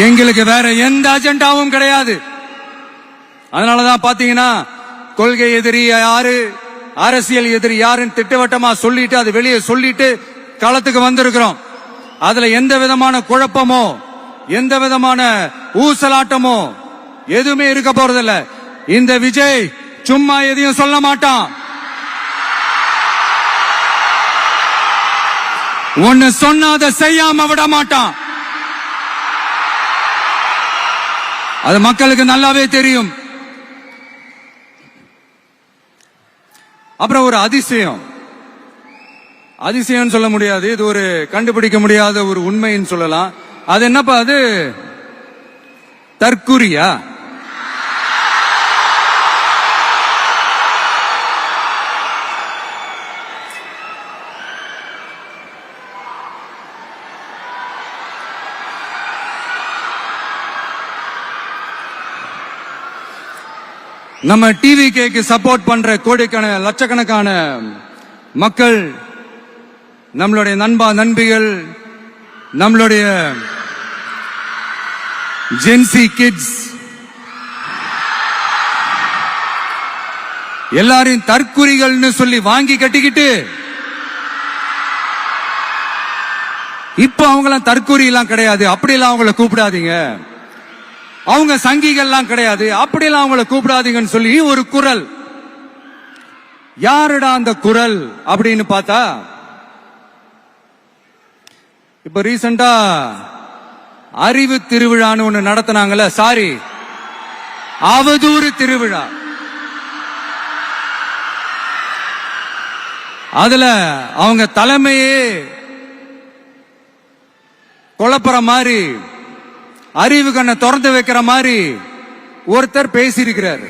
எங்களுக்கு வேற எந்த அஜெண்டாவும் கிடையாது. அதனாலதான் பாத்தீங்கன்னா கொள்கை எதிரி யாரு, அரசியல் எதிரி யாருன்னு திட்டவட்டமா சொல்லிட்டு அது வெளியே சொல்லிட்டு களத்துக்கு வந்திருக்கிறோம். அதுல எந்த விதமான குழப்பமோ எந்த விதமான ஊசலாட்டமோ எதுவுமே இருக்க போறதில்ல. இந்த விஜய் சும்மா எதையும் சொல்ல மாட்டான். ஒன்னு சொன்னா அதை செய்யாம விட மாட்டான். அது மக்களுக்கு நல்லாவே தெரியும். அப்புறம் ஒரு அதிசயம் சொல்ல முடியாது, இது ஒரு கண்டுபிடிக்க முடியாத ஒரு உண்மைன்னு சொல்லலாம். அது என்னப்பா, அது தற்குறியா? நம்ம டிவிகேக்கு சப்போர்ட் பண்ற கோடிக்கணக்கான லட்சக்கணக்கான மக்கள், நம்மளுடைய நண்பிகள், நம்மளுடைய ஜென்சி கிட்ஸ் எல்லாரையும் தற்குறிகள்னு சொல்லி வாங்கி கட்டிக்கிட்டு இப்ப அவங்களாம் தற்குறி எல்லாம் கிடையாது, அப்படிலாம் அவங்கள கூப்பிடாதீங்க, அவங்க சங்கிகள்லாம் கிடையாது, அப்படிலாம் அவங்கள கூப்பிடாதீங்கன்னு சொல்லி ஒரு குரல். யாருடா அந்த குரல் அப்படின்னு பார்த்தா, இப்ப ரீசெண்டா அறிவு திருவிழான்னு ஒண்ணு நடத்தினாங்கல்ல, சாரி அவதூறு திருவிழா. அதுல அவங்க தலைமையே குழப்பற மாதிரி, அறிவு கண்ணை திறந்து வைக்கிற மாதிரி ஒருத்தர் பேசியிருக்கிறார்.